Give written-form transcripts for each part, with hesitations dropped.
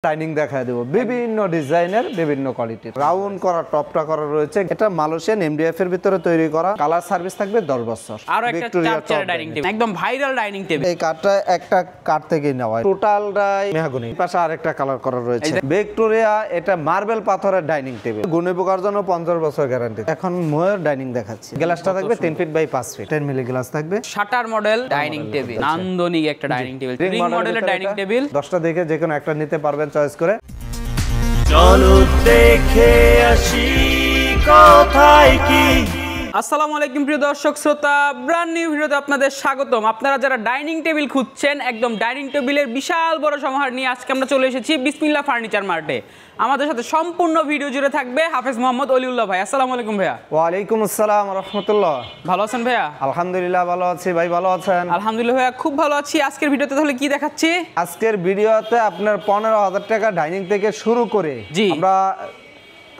Dining দেখায় দেব বিভিন্ন ডিজাইনের বিভিন্ন কোয়ালিটির রাউন্ড করা টপটা করা রয়েছে। এটা মালয়েশিয়ান এমডিএফ এর ভিতরে তৈরি করা, কালার সার্ভিস থাকবে 10 বছর। আর একটা চার চেয়ার ডাইনিং টেবিল, একদম ভাইরাল ডাইনিং টেবিল। এই কাঠটা একটা কাঠ থেকে নেওয়া, টোটালটাই মেহগনি। পাশে আরেকটা কালার করা রয়েছে ভিক্টোরিয়া, এটা মার্বেল পাথরের ডাইনিং টেবিল, গুণে পোকার জন্য 50 বছর গ্যারান্টি। এখন ময়ূর ডাইনিং দেখাচ্ছি। গ্লাসটা থাকবে 3 feet by 5 feet, 10 milli glass থাকবে। শাটার মডেল ডাইনিং টেবিল, নান্দনিক একটা ডাইনিং টেবিল, রিং মডেলের ডাইনিং টেবিল। 10টা দেখে যে কোনো একটা নিতে পারবেন চয়েস করে। চলো দেখে আসি কোথায় কি। আসসালামু আলাইকুম প্রিয় দর্শক শ্রোতা, ব্র্যান্ড নিউ ভিডিওতে আপনাদের স্বাগতম। আপনারা যারা ডাইনিং টেবিল খুঁজছেন, একদম ডাইনিং টেবিলের বিশাল বড় সমাহার নিয়ে আজকে আমরা চলে এসেছি বিসমিল্লাহ ফার্নিচার মার্টে। আমাদের সাথে সম্পূর্ণ ভিডিও জুড়ে থাকবে হাফেজ মোহাম্মদ অলিউল্লাহ ভাই। আসসালামু আলাইকুম ভাইয়া। ওয়ালাইকুম আসসালাম রাহমাতুল্লাহ। ভালো আছেন ভাইয়া? আলহামদুলিল্লাহ ভালো আছি ভাই, ভালো আছেন? আলহামদুলিল্লাহ ভাইয়া খুব ভালো আছি। আজকের ভিডিওতে তাহলে কি দেখাচ্ছি? আজকের ভিডিওতে আপনার 15,000 টাকা ডাইনিং থেকে শুরু করে আমরা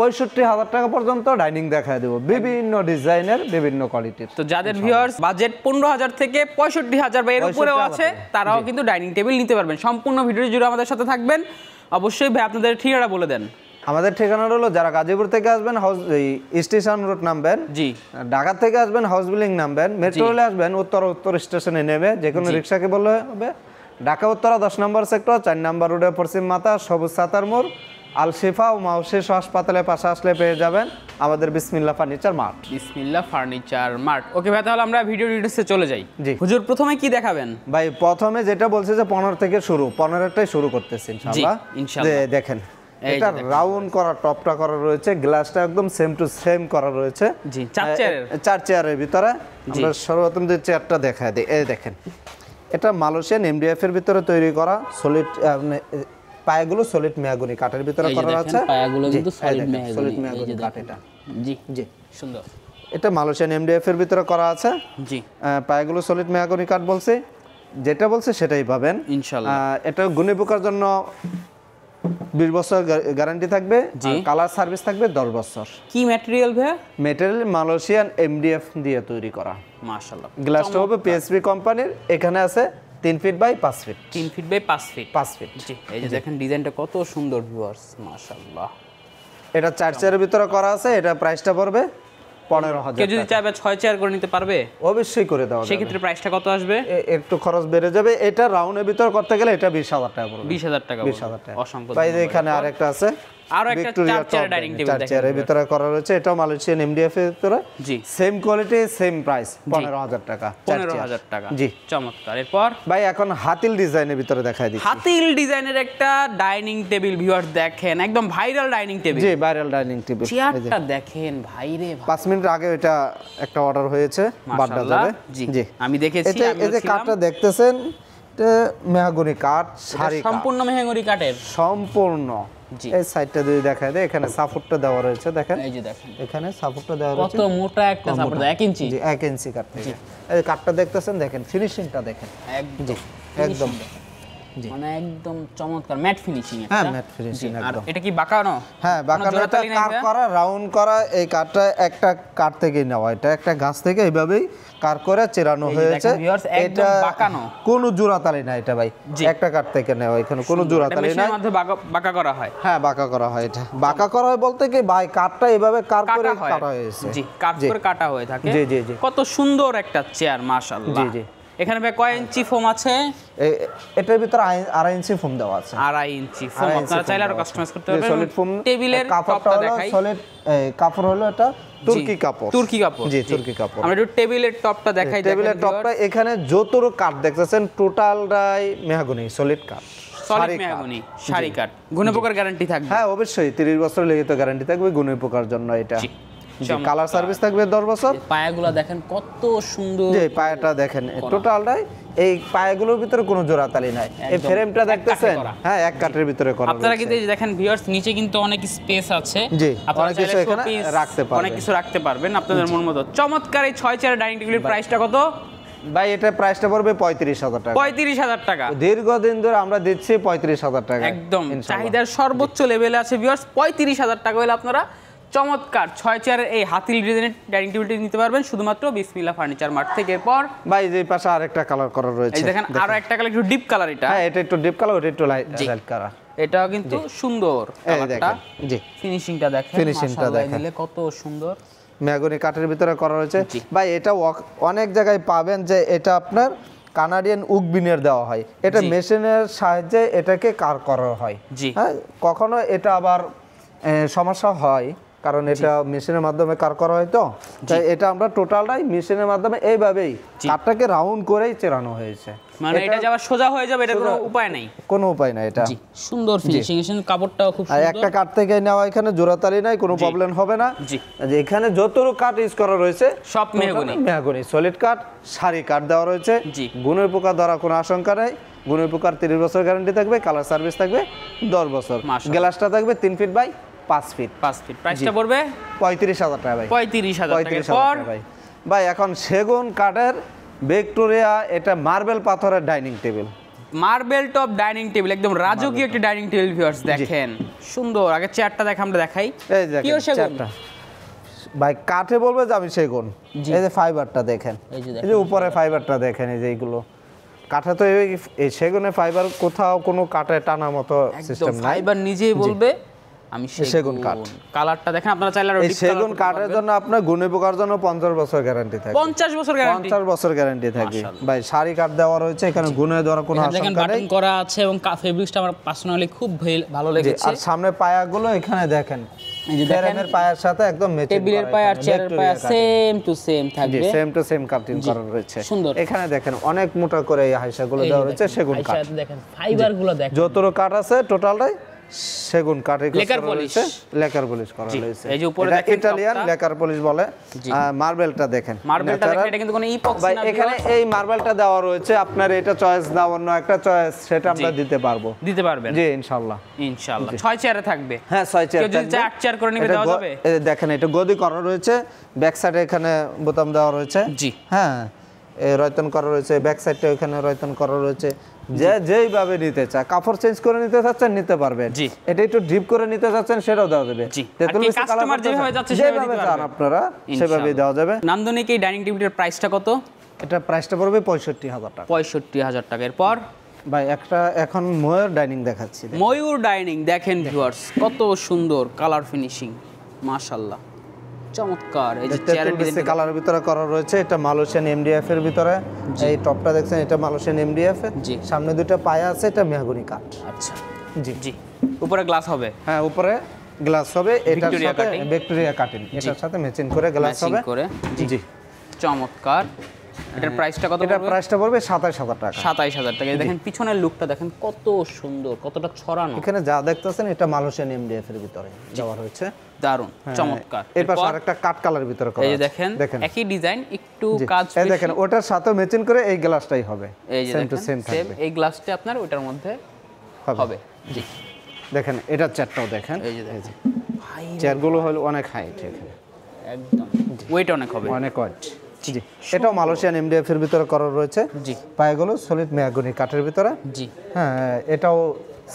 65,000 টাকা পর্যন্ত ডাইনিং দেখায় দেব বিভিন্ন ডিজাইনের বিভিন্ন কোয়ালিটির। তো যাদের ভিউয়ার্স বাজেট 15,000 থেকে 65,000 বা এর উপরেও আছে, তারাও কিন্তু ডাইনিং টেবিল নিতে পারবেন। সম্পূর্ণ ভিডিও জুড়ে আমাদের সাথে থাকবেন। অবশ্যই ভাই আপনাদের ঠিকানা বলে দেন। আমাদের ঠিকানা হলো, যারা গাজীপুর থেকে আসবেন হাউস স্টেশন রোড নামবেন, জি। ঢাকা থেকে আসবেন হাউস বিল্ডিং নামবেন, মেট্রো রেলে আসবেন উত্তর স্টেশনে নেমে যে কোনো রিক্সাকে বললে হবে। ঢাকা উত্তরা 10 নম্বর সেক্টর 4 নম্বর রোডে পশ্চিম মাথা সবুজ সাতার মোড় আল শিফা ও মাউশিস হাসপাতালের পাশে আসলে পেয়ে যাবেন আমাদের বিসমিল্লাহ ফার্নিচার মার্ট। বিসমিল্লাহ ফার্নিচার মার্ট। ওকে ভাই, তাহলে আমরা ভিডিও ডিটেইলসে চলে যাই। জি হুজুর, প্রথমে কি দেখাবেন? ভাই প্রথমে যেটা বলছে যে 15 থেকে শুরু, 15টাই শুরু করতেছি ইনশাআল্লাহ। ইনশাআল্লাহ দেখেন এটা রাউন্ড করা টপটা করা রয়েছে, গ্লাসটা একদম সেম টু সেম করা রয়েছে। জি, চার চেয়ারের ভিতরে আমরা সর্বপ্রথম যে চেয়ারটা দেখায় দিই, এই দেখেন এটা মালয়েশিয়ান এমডিএফ এর ভিতরে তৈরি করা, সলিড পায়াগুলো সলিড মেহগনি কাঠের ভিতরে করা আছে। পায়াগুলো কিন্তু সলিড মেহগনি কাঠ। এটা জি জি সুন্দর। এটা মালয়েশিয়ান এমডিএফ এর ভিতরে করা আছে। জি, পায়াগুলো সলিড মেহগনি কাঠ বলছে, যেটা বলছে সেটাই পাবেন ইনশাআল্লাহ। এটা গুণে পোকার জন্য 20 বছর গ্যারান্টি থাকবে, কালার সার্ভিস থাকবে 10 বছর। কি ম্যাটেরিয়াল ভাই? ম্যাটেরিয়াল মালয়েশিয়ান এমডিএফ দিয়ে তৈরি করা। মাশাআল্লাহ। গ্লাসটা হবে পিএসপি কোম্পানির, এখানে আছে 3 feet by 5 feet. 3 feet by 5 feet. 5 feet. জি, এই যে দেখেন ডিজাইনটা কত সুন্দর ভিউয়ার্স, মাশাআল্লাহ। এটা 4 চেয়ারের ভিতরে করা আছে। এটা প্রাইসটা পড়বে 15,000। কেউ যদি চাইবে 6 চেয়ার করে নিতে পারবে? অবশ্যই করে দেওয়া যাবে। সেই ক্ষেত্রে প্রাইসটা কত আসবে? একটু খরচ বেড়ে যাবে। এটা রাউন্ডের ভিতর করতে গেলে এটা 20,000 টাকা পড়বে। 20,000 টাকা। 20,000 টাকা। অসংখ্য। ভাই এখানে আরেকটা আছে, আরো একটা 4 চেয়ার ডাইনিং টেবিল দেখেন। 4 চেয়ারের ভিতরে করা রয়েছে, এটাও মালয়েশিয়ান এমডিএফ এর ভিতরে। জি, সেম কোয়ালিটি সেম প্রাইস 15,000 টাকা। 15,000 টাকা। জি, চমৎকার। এরপর ভাই এখন হাতিল ডিজাইনের ভিতরে দেখাই দিচ্ছি। হাতিল ডিজাইনের একটা ডাইনিং টেবিল ভিউয়ার্স দেখেন, একদম ভাইরাল ডাইনিং টেবিল। জি, ভাইরাল ডাইনিং টেবিল। চেয়ারটা দেখেন ভাই রে ভাই। 5 মিনিট আগে এটা একটা অর্ডার হয়েছে, বাড্ডা যাবে। জি, আমি দেখেছি। এই যে কাঠটা দেখতেছেন, এটা মেহগনি কাঠ, সারি কাঠ, সম্পূর্ণ মেহগনি কাঠের সম্পূর্ণ। এই সাইডটা যদি দেখায় দেয়, এখানে সাপোর্টটা দেওয়া রয়েছে দেখেন। এই যে দেখেন এখানে সাপোর্টটা দেওয়া রয়েছে, কত মোটা একটা সাপোর্ট, 1 ইঞ্চি। জি, 1 ইঞ্চি কাঠ থেকে। এই কাঠটা দেখতেছেন, দেখেন ফিনিশিংটা দেখেন, একদম একদম মানে একদম চমৎকার ম্যাট ফিনিশিং। হ্যাঁ, ম্যাট ফিনিশিং আর একদম। এটা কি বাঁকানো? হ্যাঁ, বাঁকানো। এটা কাট করা, রাউন্ড করা। এই কাঠটা একটা কাঠ থেকে নেওয়া, এটা একটা গাছ থেকে এইভাবেই কাট করে চেরানো হয়েছে। এটা বাঁকানো, কোনো জোড়াতালি না এটা ভাই, একটা কাঠ থেকে নেওয়া, এখানে কোনো জোড়াতালি না। এর মধ্যে বাঁকা করা হয়। হ্যাঁ, বাঁকা করা হয়। এটা বাঁকা করা হয় বলতে কি ভাই, কাঠটা এভাবে কাট করে কাটা হয়েছে। জি, কাট করে কাটা হয়ে থাকে। জি জি জি। কত সুন্দর একটা চেয়ার, মাশাআল্লাহ। জি জি। এখানে ভাই কয় ইঞ্চি ফোম আছে? এটার ভিতরে 2.5 ইঞ্চি ফোম দেওয়া আছে। 2.5 ইঞ্চি ফোম। আপনারা চাইলে আরো কাস্টমাইজ করতে পারবেন। Solid foam. টেবিলের টপটা দেখাই। সলিড কাপড় হলো এটা তুর্কি কাপড়। তুর্কি কাপড়। জি, তুর্কি কাপড়। আমরা একটু টেবিলের টপটা দেখাই। টেবিলের টপটা এখানে যতটুকু কাঠ দেখতেছেন টোটালটাই মেহগনি সলিড কাঠ, সলিড মেহগনি সারি কাঠ। গুণে পোকার গ্যারান্টি থাকবে? হ্যাঁ, অবশ্যই 30 বছর লিখিত গ্যারান্টি থাকবে গুণে পোকার জন্য। এটা কালার সার্ভিস থাকবে 10 বছর। পায়াগুলো দেখেন কত সুন্দর। যে পায়াটা দেখেন, টোটালটাই এই পায়াগুলোর ভিতরে কোনো জোড়াতালি নাই। এই ফ্রেমটা দেখতেছেন, হ্যাঁ, এক কাঠের ভিতরে করা। আপনারা কিন্তু দেখেন ভিউয়ার্স, নিচে কিন্তু অনেক স্পেস আছে। জি, আপনারা অনেক কিছু এখানে রাখতে পারবেন, অনেক কিছু রাখতে পারবেন আপনাদের মন মতো। চমৎকার এই 6 চেয়ার ডাইনিং টেবিলের প্রাইসটা কত ভাই? এটা প্রাইসটা পড়বে 35,000 টাকা। 35,000 টাকা। দীর্ঘদিন ধরে আমরা দিচ্ছি 35,000 টাকা। একদম চাহিদার সর্বোচ্চ লেভেলে আছে ভিউয়ার্স। 35,000 টাকা হলে আপনারা চমৎকার 6 চেয়ারের এই হাতিল ডিজাইনের ডাইনিং টেবিলটি নিতে পারবেন শুধুমাত্র বিসমিল্লাহ ফার্নিচার মার্ট থেকে। এরপর ভাই যে পাশে আরেকটা কালার করা রয়েছে, এই দেখেন আরো একটা কালার, একটু ডিপ কালার। এটা হ্যাঁ, এটা একটু ডিপ কালার, ওটা একটু লাইট কালার। এটা কিন্তু সুন্দর এই দেখেন জি ফিনিশিংটা দেখেন ফিনিশিংটা মাশাআল্লাহ দেখেন দিলে কত সুন্দর মেহগনি কাঠের ভিতরে করা রয়েছে ভাই। এটা অনেক জায়গায় পাবেন যে এটা আপনার কানাডিয়ান উক বিনের দেওয়া হয়, এটা মেশিনের সাহায্যে এটাকে কার করা হয়। হ্যাঁ, কখনো এটা আবার সমস্যা হয় কারণ এটা মেশিনের মাধ্যমে কার করা হয়, তো তাই এটা আমরা টোটালটাই মেশিনের মাধ্যমে এইভাবেই কাঠটাকে রাউন্ড করেই চেরানো হয়েছে। মানে এটা যাবার সোজা হয়ে যাবে, এটা কোনো উপায় নাই, কোনো উপায় নাই। এটা সুন্দর ফিনিশিং, এর কাপড়টাও খুব সুন্দর। একটা কাঠ থেকে নেওয়া, এখানে জোড়াতালি নাই, কোনো প্রবলেম হবে না। এখানে যতটুকু কাঠ ইউজ করা রয়েছে সব মেহগনি সলিড কাঠ, সারি কাঠ দেওয়া রয়েছে। গুণের পোকা ধরা কোনো আশঙ্কা নেই। গুণের পোকার 30 বছর গ্যারান্টি থাকবে, কালার সার্ভিস থাকবে 10 বছর। গ্লাসটা থাকবে 3 ফিট বাই 5 ফিট। প্রাইসটা পড়বে 35,000 টাকা ভাই। 35,000 টাকা ভাই। এখন সেগুন কাঠের ভিক্টোরিয়া, এটা মার্বেল পাথরের dining table, marble top dining table, একদম রাজকীয় একটি ডাইনিং টেবিল। ভিউয়ার্স দেখেন সুন্দর। আগে চেয়ারটা আমরা দেখাই। এই দেখেন চেয়ারটা ভাই, কাঠে বলবে যে আমি সেগুন। এই যে ফাইবারটা দেখেন, এই যে উপরে ফাইবারটা দেখেন, এই যে এইগুলো কাঠে তো এই সেগুনের ফাইবার কোথাও কোনো কাঠে টানা মতো সিস্টেম নাই। ফাইবার নিজেই বলবে আমি সেগুন কাঠ। কালারটা দেখেন, আপনারা চাইলে এই সেগুন কাঠের জন্য আপনার গুণে পোকার জন্য 50 বছর গ্যারান্টি থাকবে। 50 বছর গ্যারান্টি, 50 বছর গ্যারান্টি থাকবে ভাই। সারি কাঠ দেওয়া রয়েছে, এখানে গুণে দেওয়ার কোনো আশঙ্কা নেই। দেখেন বাটন করা আছে এবং ফেব্রিক্সটা আমার পার্সোনালি খুব ভালো লেগেছে। আর সামনে পায়াগুলো এখানে দেখেন, এই যে ফ্রেমের পায়ার সাথে একদম ম্যাচিং, টেবিলের পায়া আর চেয়ারের পায়া সেম টু সেম থাকবে, সেম টু সেম কাটিং করা রয়েছে। সুন্দর। এখানে দেখেন অনেক মোটা করে এই হাইসাগুলো দেওয়া রয়েছে সেগুন কাঠ। দেখেন ফাইবারগুলো দেখেন, যতটুকু কাঠ আছে টোটালটাই সেগুন কাঠের লেকার পলিশ, লেকার পলিশ করা হয়েছে। এই যে উপরে দেখেন ইতালিয়ান লেকার পলিশ বলে। মার্বেলটা দেখেন, মার্বেলটা দেখেন, এটা কিন্তু কোনো ইপক্সি না। এখানে এই মার্বেলটা দেওয়া রয়েছে, আপনার এটা চয়েস না অন্য একটা চয়েস, সেটা আমরা দিতে পারবো। দিতে পারবেন জি ইনশাআল্লাহ। 6 চেয়ারে থাকবে। হ্যাঁ 6 চেয়ার থাকবে। যদি 8 চেয়ার করে নিবে দেওয়া যাবে। এই দেখেন এটা গদি করা রয়েছে, ব্যাক সাইডে এখানে বোতাম দেওয়া রয়েছে। জি হ্যাঁ, রয়তন করা রয়েছে, ব্যাক সাইডটা এখানে রয়তন করা রয়েছে। যেইভাবে নিতে চায়, কাপড় চেঞ্জ করে নিতে চাচ্ছেন নিতে পারবেন, এটা একটু ডিপ করে নিতে চাচ্ছেন সেটাও দেওয়া যাবে। কাস্টমার যেভাবে যাচ্ছে সেভাবে চান আপনারা সেভাবেই দেওয়া যাবে। নান্দনিক এই ডাইনিং টেবিলের প্রাইসটা কত? এটা প্রাইসটা পড়বে 65,000 টাকা। 65,000 টাকা। এরপর ভাই একটা এখন ময়ূর ডাইনিং দেখাচ্ছি। ময়ূর ডাইনিং দেখেন ভিউয়ার্স, কত সুন্দর কালার ফিনিশিং, মাশাআল্লাহ চমৎকার। এই যে চেয়ারের ডিজাইন কালারের ভিতরে করা রয়েছে, এটা মালয়েশিয়ান এমডিএফ এর ভিতরে। এই টপটা দেখছেন, এটা মালয়েশিয়ান এমডিএফ এর। সামনে দুটো পায়া আছে, এটা মেহগনি কাঠ। আচ্ছা জি জি। উপরে গ্লাস হবে? হ্যাঁ উপরে গ্লাস হবে, এটার সাথে ভিক্টোরিয়া কাটিং, এটার সাথে ম্যাচিং করে গ্লাস হবে। জি চমৎকার। এটার প্রাইসটা কত? এটার প্রাইসটা পড়বে 27,000 টাকা। 27,000 টাকা। দেখেন পিছনের লুকটা দেখেন কত সুন্দর, কতটা ছড়ানো। এখানে যা দেখতেছেন এটা মালয়েশিয়ান এমডিএফ এর ভিতরে দেওয়া হয়েছে। দারুন চমৎকার। এর পাশে আরেকটা কাট কালার ভিতরে করা আছে। এই যে দেখেন একই ডিজাইন, একটু কাজ বেশি। এই দেখেন ওটার সাথে ম্যাচিং করে এই গ্লাসটাই হবে। এই যে দেখেন সেম এই গ্লাসটা আপনার ওটার মধ্যে হবে। জি দেখেন এটার চেয়ারটাও দেখেন। এই যে দেখেন ভাই চেয়ারগুলো হলো অনেক হাইট, এখানে একদম ওয়েট অনেক হবে, অনেক ওয়েট। জি এটাও মালয়েশিয়ান এমডিএফ এর ভিতরে করা রয়েছে। জি পায়গুলো সলিড মেহগনি কাঠের ভিতরে। জি হ্যাঁ এটাও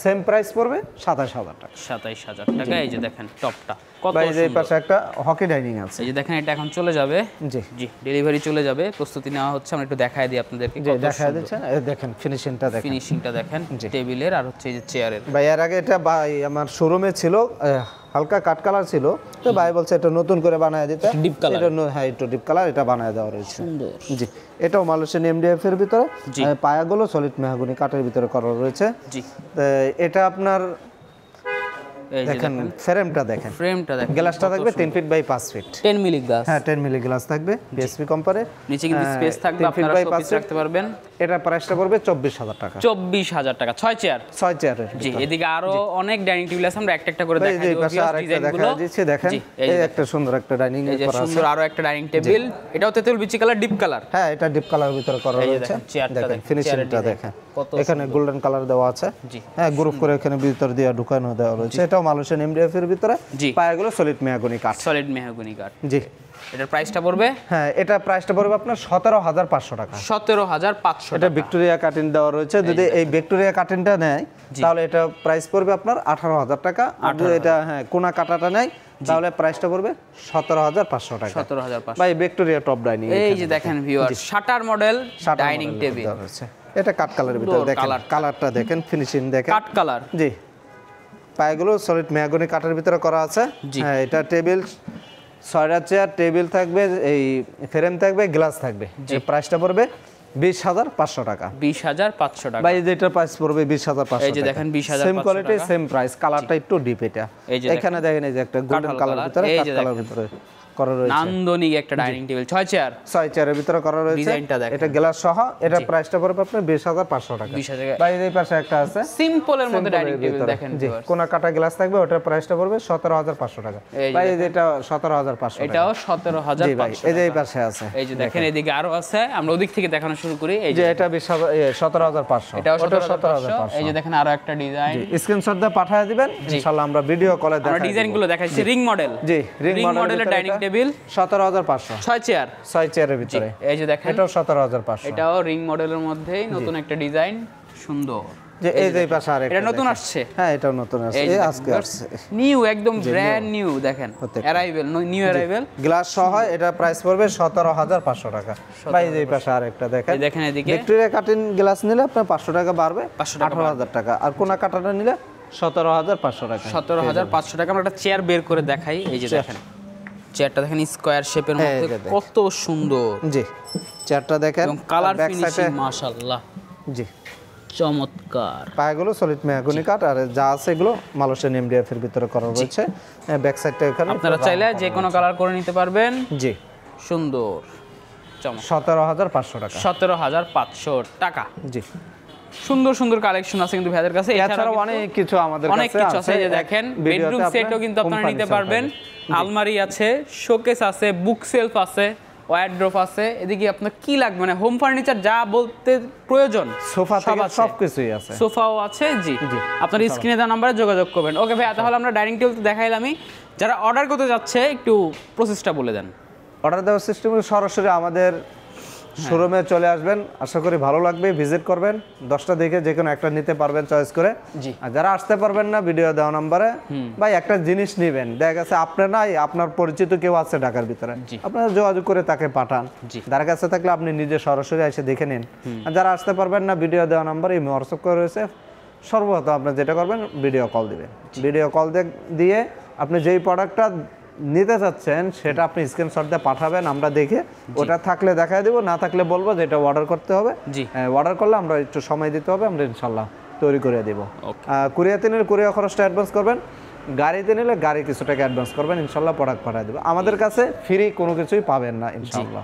সেম প্রাইস পড়বে 27,000 টাকা। 27,000 টাকা। এই যে দেখেন টপটা কত ভাই সুন্দর। এই পাশে একটা হকি ডাইনিং আছে। এই যে দেখেন এটা এখন চলে যাবে। জি জি ডেলিভারি চলে যাবে, প্রস্তুতি নেওয়া হচ্ছে। আমরা একটু দেখায় দিই আপনাদেরকে। জি দেখায় দিচ্ছেন, এই দেখেন ফিনিশিংটা দেখেন, ফিনিশিংটা দেখেন টেবিলের আর হচ্ছে এই যে চেয়ারের। ভাই এর আগে এটা ভাই আমার শোরুমে ছিল, হালকা কাট কালার ছিল, তো ভাই বলছে এটা নতুন করে বানায় দিতে। ডিপ কালার, এটা হ্যাঁ একটু ডিপ কালার, এটা বানায় দেওয়া রয়েছে। সুন্দর। জি এটাও মালয়েশিয়ান এমডিএফ এর ভিতরে, পায়াগুলো সলিড মেহগনি কাঠের ভিতরে করা রয়েছে। জি এটা আপনার দেখেন ফ্রেমটা দেখেন, ফ্রেমটা দেখেন, গ্লাসটা থাকবে 3 feet by 5 feet, 10 milli glass. হ্যাঁ 10 মিলি গ্লাস থাকবে বিএসপি কোম্পানির। নিচে কিন্তু স্পেস থাকবে, আপনারা শোপিস রাখতে পারবেন। এটা প্রাইসটা পড়বে 24,000 টাকা। 24,000 টাকা। 6 চেয়ার, 6 চেয়ারের। জি এদিকে আরো অনেক ডাইনিং টেবিল আছে, আমরা একটা একটা করে দেখাই দেব। ডিজাইনগুলো দেখেন, এই একটা সুন্দর একটা ডাইনিং এই যে সুন্দর আরো একটা ডাইনিং টেবিল, এটাও তেঁতুল বিচি কালার, ডিপ কালার। হ্যাঁ এটা ডিপ কালারের ভিতরে করা রয়েছে। দেখেন ফিনিশিংটা দেখেন, এখানে গোল্ডেন কালার দেওয়া আছে। হ্যাঁ গ্রুপ করে এখানে ভিতর দিয়ে ঢুকানো দেওয়া রয়েছে। এটাও মালয়েশিয়ান এমডিএফ এর ভিতরে, পায়াগুলো সলিড মেহগনি কাঠ। সলিড মেহগনি কাঠ। জি এটার প্রাইসটা পড়বে? হ্যাঁ এটা প্রাইসটা পড়বে আপনার 17,500 টাকা। 17,500 এটা ভিক্টোরিয়া কাটিং দেওয়া রয়েছে। যদি এই ভিক্টোরিয়া কাটিংটা নেয় তাহলে এটা প্রাইস পড়বে আপনার 18,000 টাকা। আর যদি এটা হ্যাঁ কোনা কাটাটা নেয় তাহলে প্রাইসটা পড়বে 17,500 টাকা। 17,500 ভাই ভিক্টোরিয়া টপ ডাইনিং। এই যে দেখেন viewer, shutter model dining table. এটা কাট কালারের ভিতরে দেখেন, কালারটা দেখেন, ফিনিশিং দেখেন, কাট কালার। জি পায়গুলো সলিড মেহগনি কাঠের ভিতরে করা আছে। জি। হ্যাঁ, এটা টেবিল 6টা চেয়ার, টেবিল থাকবে, এই ফ্রেম থাকবে, গ্লাস থাকবে। এর প্রাইসটা পড়বে 20,500 টাকা। 20,500 টাকা। ভাই যেটা প্রাইস পড়বে 20,500 এই যে দেখেন 20,500 সেম কোয়ালিটি টাকা। সেম প্রাইস, কালারটা একটু ডিপ এটা। এই যে এখানে দেখেন এই যে একটা গোল্ডেন কাঁঠাল কালার কালার, ভিতরে, এই কাঠ যে কালার দেখেন। ভিতরে করা রয়েছে। নান্দনিক একটা ডাইনিং টেবিল 6 চেয়ার 6 চেয়ারের ভিতরে করা রয়েছে। ডিজাইনটা দেখেন। এটা গ্লাস সহ, এটা প্রাইসটা পড়বে আপনার 20,500 টাকা। 20,000 টাকা। ভাই এই পাশে একটা আছে সিম্পলের মধ্যে Simple ডাইনিং এর টেবিল ভিতরে। দেখেন জি, viewers। কোনা কাটা গ্লাস থাকবে, ওটার প্রাইসটা পড়বে 17,500 টাকা। এই যে ভাই এই যে এটা 17,500 টাকা। এটাও জি ভাই, 17,500 এই যে এই টাকা। পাশে আছে। এই যে দেখেন এদিকে আরো আছে, আমরা ওদিক থেকে দেখানো শুরু করি। এই যে যে এটা 17,500, এটাও ওটা 17,500। এই যে দেখেন আরো একটা ডিজাইন, স্ক্রিনশট দিয়ে পাঠিয়ে দিবেন, ইনশাআল্লাহ আমরা ভিডিও কলে আমরা দেখাই ডিজাইন গুলো দেখাচ্ছি। রিং মডেল, জি, রিং রিং মডেলের মডেলের ডাইনিং টেবিল 17,500, 6 চেয়ার। 6 চেয়ারের ভিতরে। এই যে দেখেন এটাও 17,500। এটাও রিং মডেলের মধ্যেই নতুন একটা ডিজাইন, সুন্দর। যে এই যে এই পাশে আরেকটা এটা নতুন দেখেন। আসছে, হ্যাঁ এটাও নতুন আসছে, এই যে এই দেখেন আজকে আসছে। নিউ, একদম ব্র্যান্ড নিউ। দেখেন প্রত্যেকটা। Arrival, new arrival. গ্লাস সহ এটা প্রাইস পড়বে 17,500 টাকা। ভাই এই যে এই পাশে আরেকটা দেখেন। এই দেখেন এদিকে ভিক্টোরিয়া কাটিং গ্লাস নিলে আপনার 500 টাকা বাড়বে, 500 টাকা 18,000 টাকা। আর কোনা কাটাটা নিলে 17,500 টাকা। 17,500 টাকা। আমরা একটা চেয়ার বের করে দেখাই। এই যে দেখেন চেয়ারটা দেখেন স্কয়ার শেপের হ্যাঁ, মধ্যে, এটা দেখেন। কত সুন্দর জি, চেয়ারটা দেখেন এবং কালার ব্যাক ফিনিশিং সাইডে। মাশাআল্লাহ জি, চমৎকার। পায়াগুলো সলিড মেহগনি কাঠ, আর যা আছে এগুলো মালয়েশিয়ান এমডিএফ এর ভিতরে করা রয়েছে। ব্যাক সাইডটা এখানে আপনারা চাইলে যে কোনো কালার করে নিতে পারবেন। জি, সুন্দর চমৎকার। 17,500 টাকা। 17,500 টাকা। জি, সুন্দর সুন্দর কালেকশন আছে কিন্তু ভাইদের কাছে। এছাড়াও অনেক কিছু আমাদের কাছে অনেক কিছু আছে। এই যে দেখেন বেডরুম সেটও কিন্তু আপনারা নিতে পারবেন। আলমারি আছে, শোকেস আছে, বুক সেলফ আছে, ওয়ারড্রপ আছে। এদিকে আপনার কি লাগবে, মানে হোম ফার্নিচার যা বলতে প্রয়োজন সোফা সব থেকে আছে। সবকিছুই আছে। সোফাও আছে। জি, আপনার স্ক্রিনে দেওয়া নাম্বারে যোগাযোগ করবেন। ওকে ভাই, তাহলে আমরা ডাইনিং টেবিল তো দেখাইলামই, যারা অর্ডার করতে যাচ্ছে একটু প্রসেসটা বলে দেন। অর্ডার দেওয়ার সিস্টেম সরাসরি আমাদের শোরুমে চলে আসবেন, আশা করি ভালো লাগবে। ভিজিট করবেন, 10টা দেখে যে কোনো একটা নিতে পারবেন চয়েস করে। জি। আর যারা আসতে পারবেন না, ভিডিও দেওয়া নাম্বারে ভাই একটা জিনিস নেবেন, দেখা গেছে আপনার নাই, আপনার পরিচিত কেউ আছে ঢাকার ভিতরে, জি। আপনারা যোগাযোগ করে তাকে পাঠান। জি। যার কাছে থাকলে আপনি নিজে সরাসরি এসে দেখে নিন। আর যারা আসতে পারবেন না, ভিডিও দেওয়া নাম্বার এই হোয়াটসঅ্যাপ করে রয়েছে, সর্বপ্রথম আপনি যেটা করবেন ভিডিও কল দিবেন। ভিডিও কল দিয়ে আপনি যেই প্রোডাক্টটা নিতে চাচ্ছেন সেটা আপনি স্ক্রিনশট দিয়ে পাঠাবেন, আমরা দেখে ওটা থাকলে দেখাই দেবো, না থাকলে বলবো যে এটা অর্ডার করতে হবে। জি। অর্ডার করলে আমরা একটু সময় দিতে হবে, আমরা ইনশাল্লাহ তৈরি করে দেবো। Okay. কুরিয়াতে নিলে কুরিয়ার খরচটা অ্যাডভান্স করবেন, গাড়িতে নিলে গাড়ি কিছু টাকা অ্যাডভান্স করবেন, ইনশাল্লাহ প্রোডাক্ট পাঠিয়ে দেবো। আমাদের কাছে ফ্রি কোনো কিছুই পাবেন না ইনশাল্লাহ,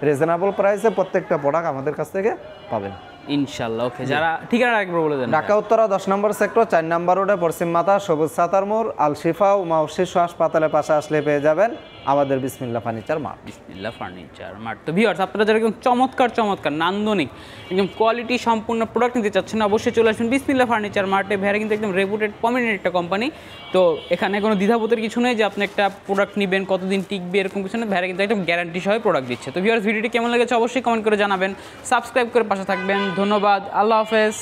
রিজনেবল প্রাইসে প্রত্যেকটা প্রোডাক্ট আমাদের কাছ থেকে পাবেন ইনশাআল্লাহ। ওকে, যারা ঠিকানা একবার বলে দেন। ঢাকা উত্তরা 10 নম্বর সেক্টর 4 নম্বর রোডে পশ্চিম মাথা সবুজ সাতার মোড়, আল শিফা ও মা শিশু হাসপাতালের পাশে আসলে পেয়ে যাবেন আমাদের বিসমিল্লাহ ফার্নিচার মার্ট। বিসমিল্লাহ ফার্নিচার মার্ট। তো ভিউয়ার্স, আপনারা যারা একদম চমৎকার নান্দনিক একদম কোয়ালিটি সম্পূর্ণ প্রোডাক্ট নিতে চাচ্ছেন, অবশ্যই চলে আসবেন বিসমিল্লাহ ফার্নিচার মার্টে। ভেড়া কিন্তু একদম রেপুটেড প্রমিনেন্ট একটা কোম্পানি। তো এখানে কোনো দ্বিধাবোধের কিছু নেই যে আপনি একটা প্রোডাক্ট নেবেন কতদিন টিকবে এরকম কিছু না। ভেড়া কিন্তু একদম গ্যারান্টি সহ প্রোডাক্ট দিচ্ছে। তো ভিউয়ার্স, ভিডিওটি কেমন লেগেছে অবশ্যই কমেন্ট করে জানাবেন, সাবস্ক্রাইব করে পাশে থাকবেন। ধন্যবাদ, আল্লাহ হাফেজ।